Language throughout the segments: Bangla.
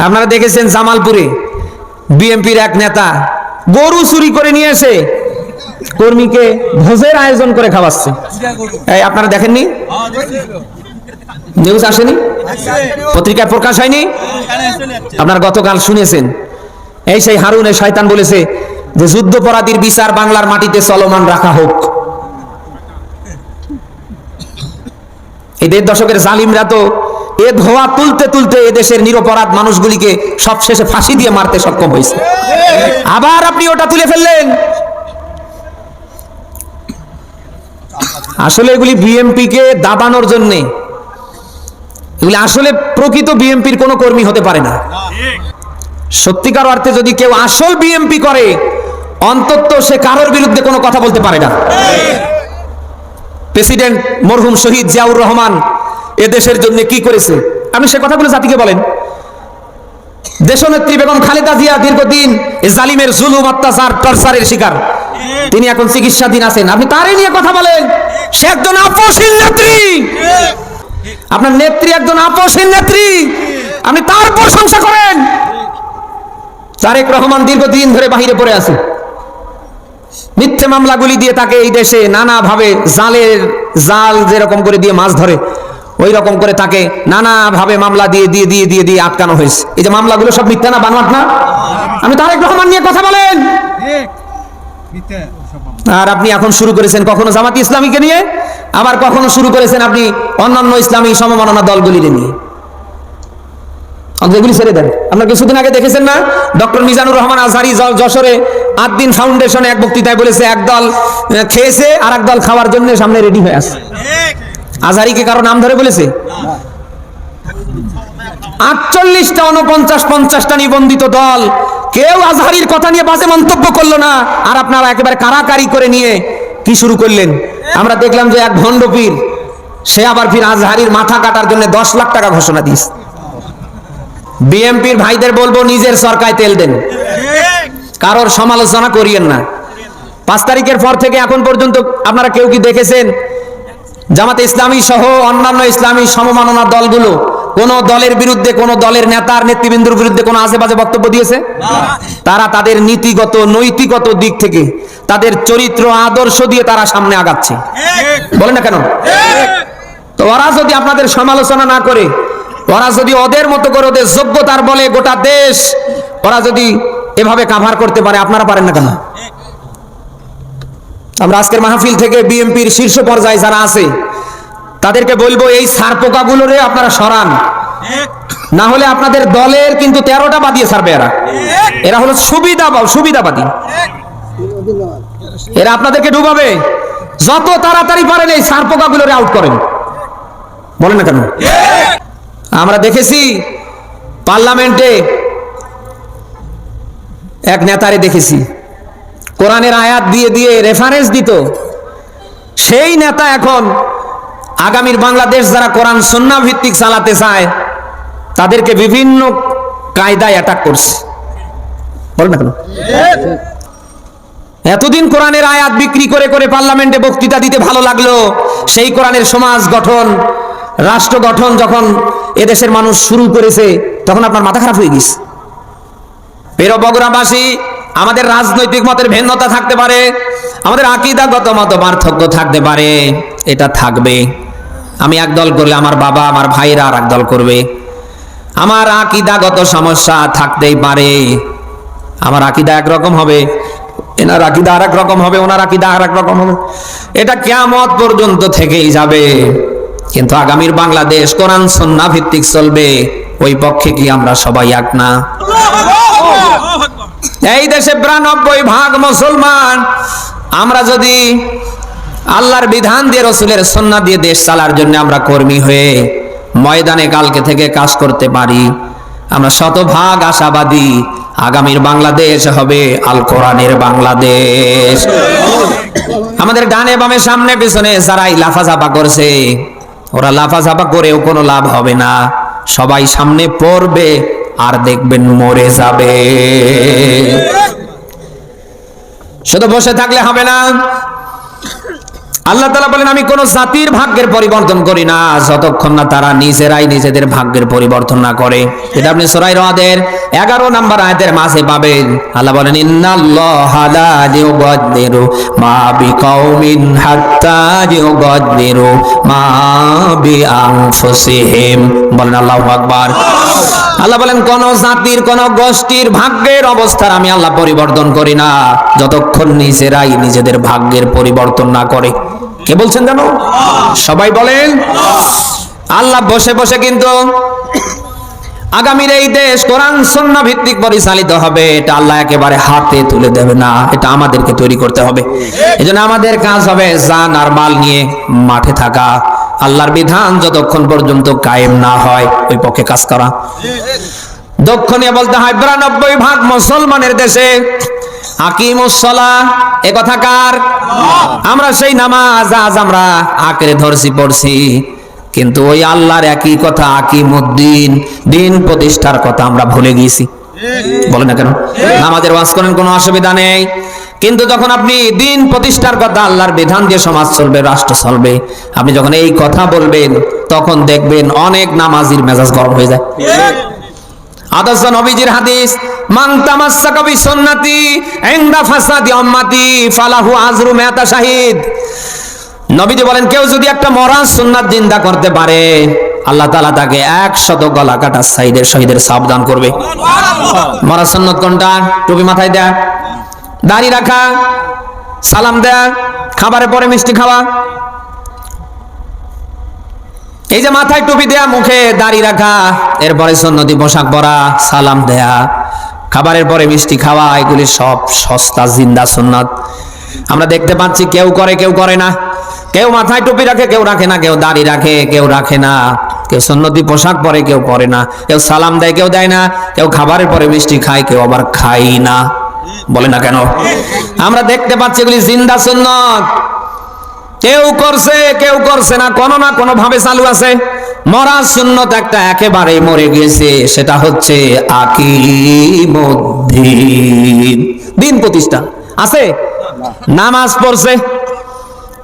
আপনারা দেখেছেন জামালপুরে বিএনপির এক নেতা গরু চুরি করে নিয়ে এসে কর্মীকে ভোজের আয়োজন করে খাওয়াচ্ছে। এই আপনারা দেখেননি? নিউজ আসেনি? পত্রিকায় প্রকাশ হয়নি? আপনারা গতকাল শুনেছেন এই সেই হারুনে শয়তান বলেছে যে যুদ্ধপরাধীর বিচার বাংলার মাটিতে চলমান রাখা হোক। এই 1.5 দশকের জালিমরা তো এ ধোয়া তুলতে তুলতে এদেশের নিরপরাধ মানুষগুলিকে সবশেষে ফাঁসি দিয়ে মারতে সক্ষম হয়েছে। আবার আপনি ওটা তুলে ফেললেন। আসলে এগুলি বিএমপি কে দাবানোর জন্য, এগুলি আসলে প্রকৃত বিএমপির কোনো কর্মী হতে পারে না। সত্যিকার অর্থে যদি কেউ আসল বিএমপি করে অন্তত সে কারোর বিরুদ্ধে কোনো কথা বলতে পারে না। প্রেসিডেন্ট মরহুম শহীদ জিয়াউর রহমান এদেশের জন্য কি করেছে আপনি সে কথাগুলো জাতিকে বলেন। দেশনেত্রী বেগম খালেদা জিয়া দীর্ঘদিন জালিমের জুলুম অত্যাচার টর্চারের শিকার, তিনি এখন চিকিৎসাধীন আছেন, আপনি তারই নিয়ে কথা বলেন। সে একজন আপসহীন নেত্রী, আপনার নেত্রী একজন আপসহীন নেত্রী, আপনি তার প্রশংসা করেন। তারেক রহমান দীর্ঘদিন ধরে বাহিরে পড়ে আছে, মিথ্যে মামলাগুলি দিয়ে তাকে এই দেশে নানাভাবে জাল যেরকম করে দিয়ে মাছ ধরে ওই রকম করে তাকে নানাভাবে মামলা দিয়ে দিয়ে দিয়ে দিয়ে দিয়ে আটকানো হয়েছে। এই যে মামলাগুলো সব মিথ্যা না বানোয়াট না? আপনি তারেক রহমান নিয়ে কথা বলেন। আর আপনি এখন শুরু করেছেন কখনো জামাত ইসলামীকে নিয়ে, আবার কখনো শুরু করেছেন আপনি অন্যান্য ইসলামী সমমনা দলগুলি নিয়ে। এগুলি ছেড়ে দেন। আপনারা কিছুদিন আগে দেখেছেন না, ডক্টর মিজানুর রহমান আজহারী যশোরে আদ্দিন ফাউন্ডেশনে এক বক্তৃতায় বলেছে এক দল খেয়েছে আর এক দল খাওয়ার জন্য সামনে রেডি হয়ে আছে। আজহারীকে কারো নাম ধরে বলেছে? 48টা 49-50টা নিবন্ধিত দল কেউ আজহারীর কথা নিয়ে বাজে মন্তব্য করলো না, আর আপনারা একেবারে কারাকারি করে নিয়ে কি শুরু করলেন? আমরা দেখলাম যে এক ভণ্ড পীর সে আবার ফির আজহারীর মাথা কাটার জন্য 10 লাখ টাকা ঘোষণা দিয়েছে। বিএমপির ভাইদের বলবো নিজের সরকায় তেল দেন, কারোর সমালোচনা করিয়েন না। 5 তারিখের পর থেকে এখন পর্যন্ত আপনারা কেউ কি দেখেছেন জামাতে ইসলামী সহ অন্যান্য ইসলামী সমমাননা দলগুলো কোন দলের বিরুদ্ধে, কোন দলের নেতার নেতৃবৃন্দর বিরুদ্ধে কোনো আজেবাজে বক্তব্য দিয়েছে? তারা তাদের নীতিগত নৈতিকত দিক থেকে তাদের চরিত্র আদর্শ দিয়ে তারা সামনে আগাচ্ছে। বলেন না কেন? তো ওরা যদি আপনাদের সমালোচনা না করে, ওরা যদি ওদের মতো করে ওদের যোগ্যতার বলে গোটা দেশ ওরা যদি এভাবে কাভার করতে পারে, আপনারা পারেন না কেন? আমরা আজকের মাহফিল থেকে বিএমপির শীর্ষ পর্যায়ে যারা আছে তাদেরকে বলবো এই সারপোকাগুলোরে আপনারা সরান, না হলে আপনাদের দলের কিন্তু 13টা বাদিয়ে ছাড়বে। এরা হলো সুবিধাবাদী, এরা আপনাদেরকে ডুবাবে। যত তাড়াতাড়ি পারেন এই সারপোকাগুলোরে আউট করেন। বলেন না কেন? আমরা দেখেছি পার্লামেন্টে এক নেতারে দেখেছি কোরআনের আয়াত দিয়ে দিয়ে রেফারেন্স দিত। সেই নেতা এখন আগামীর বাংলাদেশ যারা কোরআন সুন্নাহ ভিত্তিক চালাতে চায় তাদেরকে বিভিন্ন কায়দায় অ্যাটাক করছে। বলেন না কেন? এতদিন কোরআনের আয়াত বিক্রি করে করে পার্লামেন্টে বক্তৃতা দিতে ভালো লাগলো, সেই কোরআনের সমাজ গঠন, রাষ্ট্র গঠন যখন এদেশের মানুষ শুরু করেছে তখন আপনার মাথা খারাপ হয়ে গেছে। প্রিয় বগুড়াবাসী, আমাদের রাজনৈতিক মতের ভিন্নতা থাকতে পারে, আমাদের আকীদাগত মত পার্থক্য থাকতে পারে, এটা থাকবে। আমি এক দল করলে আমার বাবা আমার ভাইরা আর এক দল করবে। আমার আকীদাগত সমস্যা থাকতেই পারে, আমার আকীদা একরকম হবে, এনার আকীদা আর এক রকম হবে, ওনার আকীদা আর এক রকম হবে। এটা কিয়ামত পর্যন্ত থেকেই যাবে। কিন্তু আগামীর বাংলাদেশ কোরআন সুন্নাহ ভিত্তিক চলবে, ওই পক্ষে কি আমরা সবাই এক না? এই দেশে 92% মুসলমান। আমরা যদি আল্লাহর বিধান দিয়ে রসুলের সুন্নাহ দিয়ে দেশ চালার জন্য আমরা কর্মী হয়ে ময়দানে কালকে থেকে কাজ করতে পারি, আমরা শতভাগ আশাবাদী আগামীর বাংলাদেশ হবে আল কোরআনের বাংলাদেশ। আমাদের ডানে বামে সামনে পিছনে যারাই লাফাঝাপা করছে, ওরা লাফাঝাপা করেও কোনো লাভ হবে না। সবাই সামনে পড়বে আর দেখবেন মরে যাবে। শুধু বসে থাকলে হবে না, আল্লাহ তাআলা বলেন আমি কোন জাতির ভাগ্যের পরিবর্তন করি না যতক্ষণ না তারা নিজেরাই নিজেদের ভাগ্যের পরিবর্তন না করে। এটা আপনি সূরা রাদের 11 নম্বর আয়াতের মাঝে পাবেন। আল্লাহ বলেন ইন্নাল্লাহা লা ইউগাদ্দিরু মা বিকাউমিন হাত্তা ইউগাদ্দিরু মা বিআনফুসিহিম। বলেন আল্লাহু আকবার। আল্লাহ বলেন কোন জাতির কোন গোষ্ঠীর ভাগ্যের অবস্থার আমি আল্লাহ পরিবর্তন করি না যতক্ষণ নিজেরাই নিজেদের ভাগ্যের পরিবর্তন না করে। কে বলছেন জানো? সবাই বলেন। আল্লাহ বসে বসে কিন্তু আগামীর এই দেশ কোরআন সুন্নাহ ভিত্তিক পরিচালিত হবে এটা আল্লাহ একেবারে হাতে তুলে দেবে না, এটা আমাদেরকে তৈরি করতে হবে। এজন্য আমাদের কাজ হবে জান আর মাল নিয়ে মাঠে থাকা, আল্লাহর বিধান যতক্ষণ পর্যন্ত কায়েম না হয় ওই পক্ষে কাজ করা। দক্ষিণে বলতে হয় 92% মুসলমানের দেশে আকিমুস সালাহ এ কথা কার? আমরা সেই নামাজ আজ আমরা আঁকড়ে ধরছি পড়ছি, কিন্তু ওই আল্লাহর একই কথা আকিমুদ্দিন, দিন প্রতিষ্ঠার কথা আমরা ভুলে গিয়েছি। বলেন না কেন? নামাজের ওয়াজ করেন কোনো অসুবিধা নেই, কিন্তু যখন আপনি দিন প্রতিষ্ঠার কথা, আল্লাহর বিধান দিয়ে সমাজ চলবে, রাষ্ট্র চলবে, আপনি যখন এই কথা বলবেন তখন দেখবেন অনেক নামাজির মেজাজ গরম হয়ে যায়। আদর্শ নবীজির হাদিস মান তামাসসাকা বিসুন্নতি ইনদা ফাসাদি উম্মতি ফালাহু আজরু মিআতা শাহিদ। নবীজি বলেন কেউ যদি একটা মরা সুন্নাত জিন্দা করতে পারে আল্লাহ তাআলা তাকে 100 গলা কাটা শহীদের সাবধান করবে। মরা সুন্নাত কোনটা? টুপি মাথায় দেয়া, দাড়ি রাখা, সালাম দেয়া, খাবারের পরে মিষ্টি খাওয়া। এই যে মাথায় টুপি দেয়া, মুখে দাড়ি রাখা, এরপরে সুন্নতি পোশাক পরা, সালাম দেয়া, খাবারের পরে মিষ্টি খাওয়া, এগুলি সব সস্তা জিন্দা সুন্নাত। আমরা দেখতে পাচ্ছি কেউ করে কেউ করে না, কেউ মাথায় টুপি রাখে কেউ রাখে না, কেউ দাড়ি রাখে কেউ রাখে না, কেউ সুন্নতি পোশাক পরে কেউ পরে না, কেউ সালাম দেয় কেউ দেয় না, কেউ খাবারের পরে মিষ্টি খায় কেউ আবার খাই না। বলে না কেন? আমরা দেখতে পাচ্ছি এগুলি জিন্দা সুন্নাত। কেউ করছে কেউ করছে না, কোনো না কোনো ভাবে চালু আছে। মরা সুন্নাত একটা একেবারে মরে গেছে, সেটা হচ্ছে আকিমুদ্দিন, দিন প্রতিষ্ঠা আছে। নামাজ পড়ছে,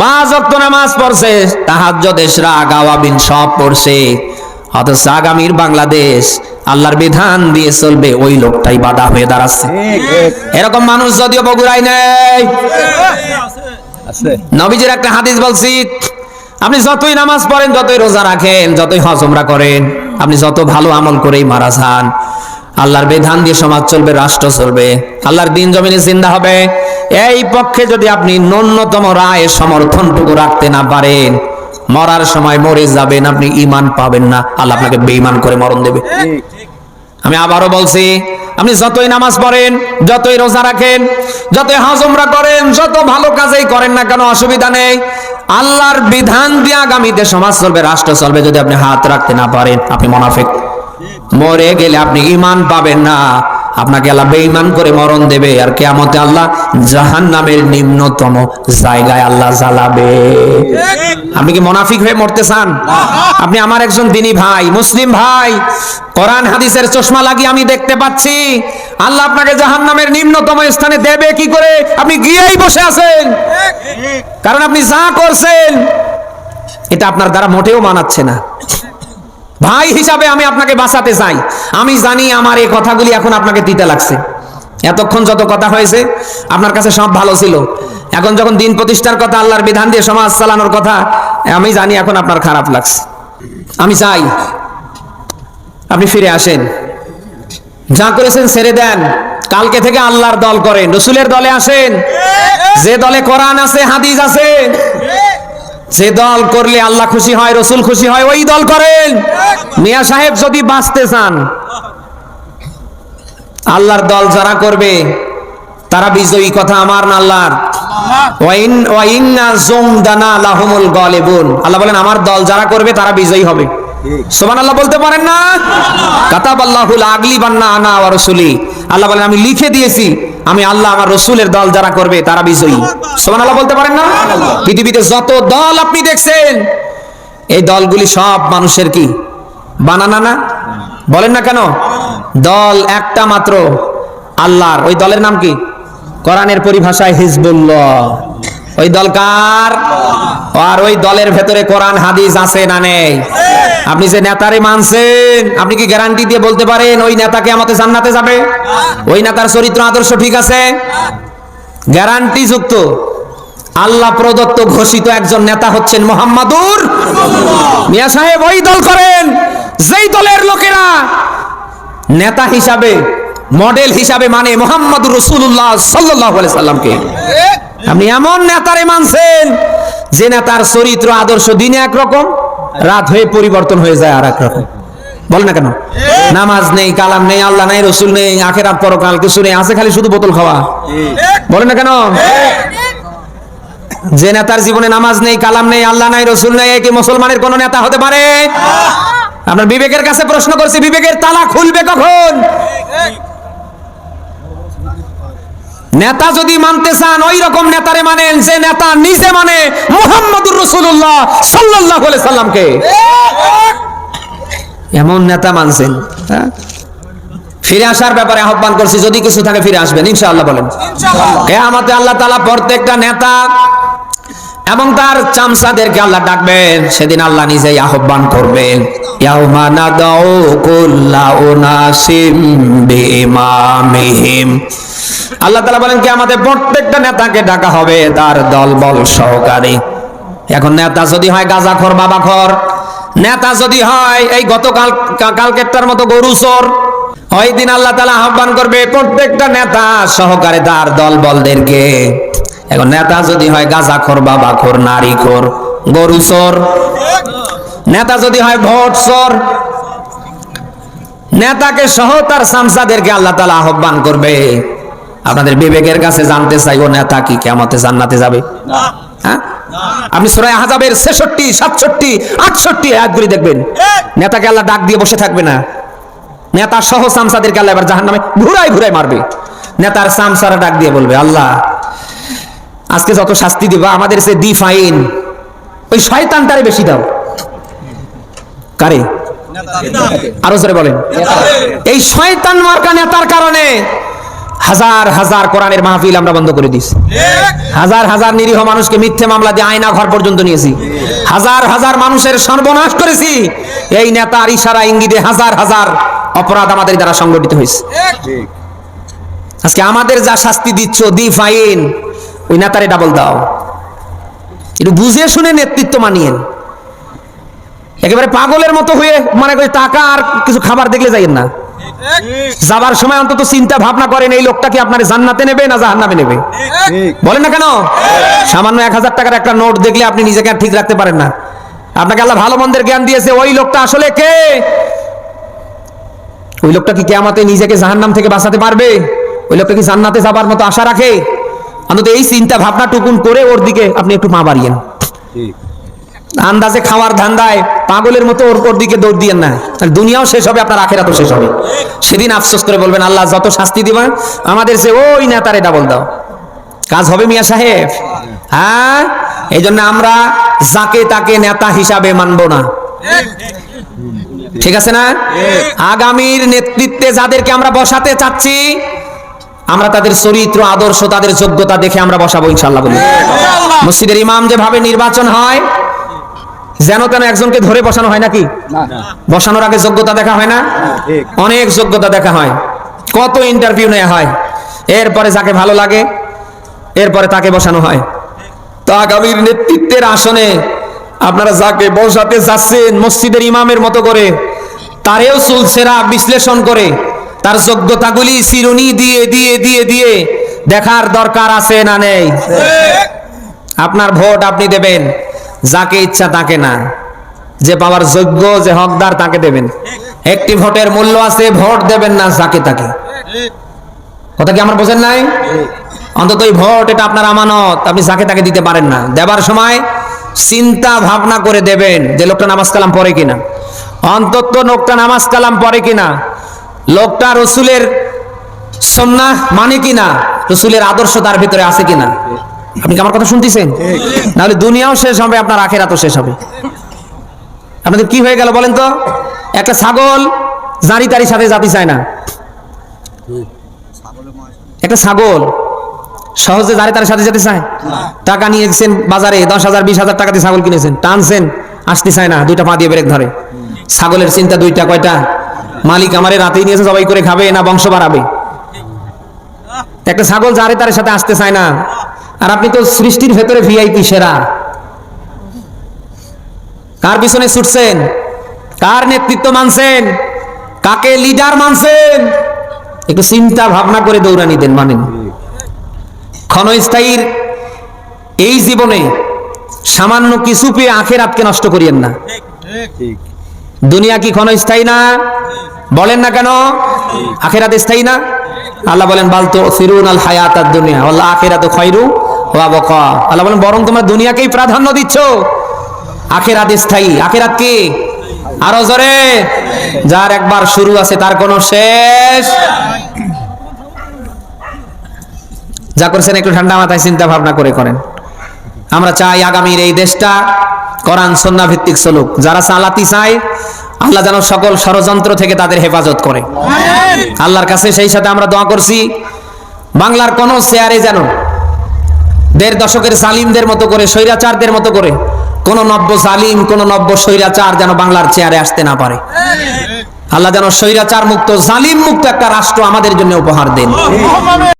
5 ওয়াক্ত নামাজ পড়ছে, তাহাজ্জুদ ইশরাক আওয়াবিন সব পড়ছে, অথচ আগামীর বাংলাদেশ আল্লাহর বিধান দিয়ে চলবে ওই লোকটাই বাধা হয়ে দাঁড়াচ্ছে। এরকম মানুষ যদিও বগুড়ায় নেই। নবীজির একটা হাদিস বলছি, আপনি যতই নামাজ পড়েন, যতই রোজা রাখেন, যতই হজ উমরা করেন, আপনি যত ভালো আমল করেই মারা যান, আল্লাহর বিধান দিয়ে সমাজ চলবে, রাষ্ট্র চলবে, আল্লাহর দিন জমিনে জিন্দা হবে। এই পক্ষে যদি আপনি ন্যূনতম রায় সমর্থনটুকু রাখতে না পারেন, মরার সময় মরে যাবেন, আপনি ঈমান পাবেন না, আল্লাহ আপনাকে বেঈমান করে মরণ দেবে। আমি আবারও বলছি, আপনি যতই নামাজ পড়েন, যতই রোজা রাখেন, যতই হজ উমরা করেন, যত ভালো কাজই করেন না কেন অসুবিধা নেই, আল্লাহর বিধান দিয়ে আগামীতে সমাজ চলবে, রাষ্ট্র চলবে, যদি আপনি হাত রাখতে না পারেন আপনি মুনাফিক। মরে গেলে আপনি ঈমান পাবেন না, আপনাকে আল্লাহ বেঈমান করে মরণ দেবে, আর কিয়ামতে আল্লাহ জাহান্নামের নিম্নতম জায়গায় আল্লাহ জ্বালাবে। আপনি কি মুনাফিক হয়ে মরতে চান? আপনি আমার একজন দ্বীনী ভাই, মুসলিম ভাই, কোরআন হাদিসের চশমা লাগিয়ে আমি দেখতে পাচ্ছি আল্লাহ আপনাকে জাহান্নামের নিম্নতম স্থানে দেবে কি করে? আপনি গিয়েই বসে আছেন, কারণ আপনি যা করছেন এটা আপনার দ্বারা মোটেও মানাচ্ছে না। ভাই হিসাবে আমি আপনাকে বাঁচাতে চাই। আমি জানি আমার এই কথাগুলি এখন আপনাকে দিতে লাগছে। এতক্ষণ যত কথা হয়েছে আপনার কাছে সব ভালো ছিল, এখন যখন দিন প্রতিষ্ঠার কথা, আল্লাহর বিধান দিয়ে সমাজ চালানোর কথা, আমি জানি এখন আপনার খারাপ লাগছে। আমি চাই আপনি ফিরে আসেন, যা করেছেন ছেড়ে দেন, কালকে থেকে আল্লাহর দল করেন, রসুলের দলে আসেন, যে দলে কোরআন আছে হাদিস আছে, যে দল করলে আল্লাহ খুশি হয়, রসুল খুশি হয়, ওই দল করেন। মিয়া সাহেব যদি বাঁচতে চান, আল্লাহর দল যারা করবে তারা বিজয়ী, কথা আমার না আল্লাহর। আল্লাহ বলেন আমার দল যারা করবে তারা বিজয়ী হবে। সুবহানাল্লাহ বলতে পারেন না? কাতাবাল্লাহুল আগলিবান্না আনা ওয়া রাসূলি, আল্লাহ বলেন আমি লিখে দিয়েছি, আমি আল্লাহ আমার রসুলের দল যারা করবে তারা বিজয়ী। সুবহানাল্লাহ বলতে পারেন না? পৃথিবীতে যত দল আপনি দেখছেন, এই দলগুলি সব মানুষের কি বানানা না? বলেন না কেন? দল একটা মাত্র আল্লাহর, ওই দলের নাম কি? কোরআনের পরিভাষায় হিজবুল্লাহ। ওই দল কার? আর ওই দলের ভেতরে কোরআন হাদিস আছে না নেই? আপনি যে নেতারে মানছেন, আপনি কি গ্যারান্টি দিয়ে বলতে পারেন ওই নেতা কিয়ামতে জান্নাতে যাবে? ওই নেতার চরিত্র আদর্শ ঠিক আছে? গ্যারান্টি যুক্ত আল্লাহ প্রদত্ত ঘোষিত একজন নেতা হচ্ছেন মুহাম্মাদুর। মিয়া সাহেব ওই দল করেন যেই দলের লোকেরা নেতা হিসাবে, মডেল হিসাবে মানে মুহাম্মাদুর রাসূলুল্লাহ সাল্লাল্লাহু আলাইহি সাল্লামকে। আপনি এমন নেতারে মানছেন যে নেতার চরিত্র আদর্শ দিনে একরকম, রাত হয়ে পরিবর্তন হয়ে যায় আর এক রকম। বলেন না কেন? নামাজ নেই, কালাম নেই, আল্লাহ নাই, রসুল নেই, আখিরাত পরকাল কিছু নেই, আছে খালি শুধু বোতল খাওয়া। বলেন না কেন? যে নেতার জীবনে নামাজ নেই, কালাম নেই, আল্লাহ নাই, রসুল নেই, কি মুসলমানের কোন নেতা হতে পারে? আপনার বিবেকের কাছে প্রশ্ন করছি, বিবেকের তালা খুলবে কখন? নেতা যদি মানতে চান ওই রকম নেতারে মানেন যে নেতা নিজে মানে মুহাম্মাদুর রাসূলুল্লাহ সাল্লাল্লাহু আলাইহি সাল্লামকে। এমন নেতা মানছেন। ফিরে আসার ব্যাপারে আহ্বান করছি, যদি কিছু থাকে ফিরে আসবেন ইনশাআল্লাহ। বলেন কিয়ামতে আল্লাহ তাআলা প্রত্যেকটা নেতা এবং তার চামচাদেরকে আল্লাহ ডাকবেন। সেদিন আল্লাহ নিজেই আহ্বান করবেন, ইয়াউমা নাদাউ কুল্লা উনাসিম বিইমামিহিম। আল্লাহ তাআলা বলেন কি আমাদের প্রত্যেকটা নেতাকে ডাকা হবে তার দলবল সহকারে। এখন নেতা যদি হয় গাঁজাখোর, বাবাখোর, নেতা যদি হয় এই গতকাল কালকেরটার মতো গরু চোর, ওই দিন আল্লাহ তাআলা আহ্বান করবে প্রত্যেকটা নেতা সহকারে তার দলবলদেরকে। এখন নেতা যদি হয় গাঁজাখোর, বাবাখোর, নারীখোর, গরু চোর, নেতা যদি হয় ভোট চোর, নেতাকে সহ তার চামচাদেরকে আল্লাহ তাআলা আহ্বান করবে। আপনাদের বিবেকের কাছে জানতে চাই, ও নেতা কি কিয়ামতে জান্নাতে যাবে? হ্যাঁ, আপনি সূরা আহজাবের 66, 67, 68 আয়াতগুলি দেখবেন। নেতাকে আল্লাহ ডাক দিয়ে বসে থাকবে না, নেতা সহ চামচাদেরকে আল্লাহ এবার জাহান্নামে ঘুরাই ঘুরাই মারবে। নেতার চামচারা ডাক দিয়ে বলবে, আল্লাহ আজকে যত শাস্তি দিবা আমাদের সে দি ফাইন ওই শয়তানটারে বেশি দাও। কারে? আরো জোরে বলেন। এই শয়তান মার্কা নেতার কারণে হাজার হাজার কোরআনের মাহফিল আমরা বন্ধ করে দিয়েছি, হাজার হাজার নিরীহ মানুষকে মিথ্যে মামলা দিয়ে আয়না ঘর পর্যন্ত নিয়েছি, হাজার হাজার মানুষের সর্বনাশ করেছি। এই নেতার ইশারা ইঙ্গিতে হাজার হাজার অপরাধ আমাদের দ্বারা সংগঠিত হয়েছে। আজকে আমাদের যা শাস্তি দিচ্ছ, দি ফাইন, ওই নেতারে ডাবল দাও। একটু বুঝে শুনে নেতৃত্ব মানিয়েন। একেবারে পাগলের মতো হয়ে মানে টাকা আর কিছু খাবার দেখলে যাইয়েন না। যাবার সময় অন্তত চিন্তা ভাবনা করেন এই লোকটা কি আপনার জান্নাতে নেবে না জাহান্নামে নেবে। বলেন না কেন? সামান্য 1000 টাকার একটা নোট দেখলে আপনি নিজেকে আর ঠিক রাখতে পারেন না। আপনাকে আল্লাহ ভালো মন্দের জ্ঞান দিয়েছে, ওই লোকটা আসলে কে? ওই লোকটা কি কিয়ামতে নিজেকে জাহান্নাম থেকে বাঁচাতে পারবে? ওই লোকটা কি জান্নাতে যাবার মতো আশা রাখে? অন্তত এই চিন্তা ভাবনা টুকুন করে ওর দিকে আপনি একটু পা বাড়িয়েন। আন্দাজে খাওয়ার ধান্দায় পাগলের মতো ওর দিকে দৌড় দিয়েন না, দুনিয়াও শেষ হবে, আপনার আখিরাতও শেষ হবে। সেদিন আফসোস করে বলবেন, আল্লাহ যত শাস্তি দিবা আমাদের সে ওই নেতারে ডাবল দাও। কাজ হবে মিয়া সাহেব। হ্যাঁ, এই জন্য আমরা যাকে তাকে নেতা হিসাবে মানব না। ঠিক আছে না? আগামীর নেতৃত্বে যাদেরকে আমরা বসাতে চাচ্ছি, আমরা তাদের চরিত্র আদর্শ, তাদের যোগ্যতা দেখে আমরা বসাবো ইনশাআল্লাহ। বলি মসজিদের ইমাম যেভাবে নির্বাচন হয়, যেন তেন একজনকে ধরে বসানো হয় নাকি? বসানোর আগে যোগ্যতা দেখা হয় না? অনেক যোগ্যতা দেখা হয়, কত ইন্টারভিউ নেওয়া হয়, এরপরে যাকে ভালো লাগে এরপরে তাকে বসানো হয়। তো আগামীর নেতৃত্বের আসনে আপনারা যাকে বসাতে যাচ্ছেন মসজিদের ইমামের মতো করে, তারেও চুলছেরা বিশ্লেষণ করে তার যোগ্যতাগুলি চিরুনি দিয়ে দিয়ে দিয়ে দিয়ে দেখার দরকার আছে না নেই? আপনার ভোট আপনি দেবেন যাকে ইচ্ছা তাকে না, যে পাওয়ার যোগ্য, যে হকদার তাকে দেবেন। একটি ভোটের মূল্য আছে, ভোট দেবেন না যাকে তাকে। কথা কি আমার বোঝেন নাই? অন্তত এই ভোট এটা আপনার আমানত, আপনি যাকে তাকে দিতে পারেন না। দেবার সময় চিন্তা ভাবনা করে দেবেন যে লোকটা নামাজ কালাম পড়ে কিনা, অন্তত লোকটা নামাজ কালাম পড়ে কিনা, লোকটা রসুলের সুন্নাহ মানে কিনা, রসুলের আদর্শ তার ভিতরে আছে কিনা। আপনি কি আমার কথা শুনতেছেন? নাহলে দুনিয়াও শেষ হবে, আপনার আখিরাতও শেষ হবে। আপনাদের কি হয়ে গেল বলেন তো? একটা ছাগল জারি তারি সাথে জাতি চায় না। একটা ছাগল সহজে যারে তার সাথে যেতে চায়? টাকা নিয়ে গেছেন বাজারে 10,000 20,000 টাকা দিয়ে ছাগল কিনেছেন, টানছেন, আসতে চায় না, দুইটা পা দিয়ে ব্রেক ধরে। ছাগলের চিন্তা দুইটা, কয়টা? মালিক আমারে রাতেই নিয়েছে, জবাই করে খাবে না বংশ বাড়াবে। একটা ছাগল যারে তার সাথে আসতে চায় না। আর আপনি তো সৃষ্টির ভেতরে ভিআইপি সেরা। কার পিছনে ছুটছেন? কার নেতৃত্ব মানছেন? কাকে লিডার মানছেন? একটু চিন্তা ভাবনা করে দৌড়ানি দেন, মানেন। ক্ষণস্থায়ীর এই জীবনে সামান্য কিছু পেয়ে আখিরাতকে নষ্ট করিয়েন না। দুনিয়া কি ক্ষণস্থায়ী না? বলেন না কেন? আখিরাত স্থায়ী না? আল্লাহ বলেন বাল তুসিরুনাল হায়াতাদ দুনিয়া ওয়াল আখিরাতু খায়রু ওয়া বাকা। আল্লাহ বলেন বরং তোমরা দুনিয়াকেই প্রাধান্য দিচ্ছ, আখিরাত স্থায়ী। আখিরাত কি? আরো জোরে। যার একবার শুরু আছে তার কোনো শেষ। যা করছেন একটু ঠান্ডা মাথায় চিন্তা ভাবনা করে করেন। আমরা চাই আগামীর এই দেশটা কোরআন সুন্নাহ ভিত্তিক চলুক। যারা চালাতে চায় আল্লাহ যেন সকল ষড়যন্ত্র থেকে তাদের হেফাজত করে। আল্লাহর কাছে সেই সাথে আমরা দোয়া করছি, বাংলার কোন চেয়ারে যেন 1.5 দশকের জালিমদের মতো করে, স্বৈরাচারদের মতো করে কোন নব্য জালিম, কোন নব্য স্বৈরাচার যেন বাংলার চেয়ারে আসতে না পারে। আল্লাহ যেন স্বৈরাচার মুক্ত, জালিম মুক্ত একটা রাষ্ট্র আমাদের জন্য উপহার দেন।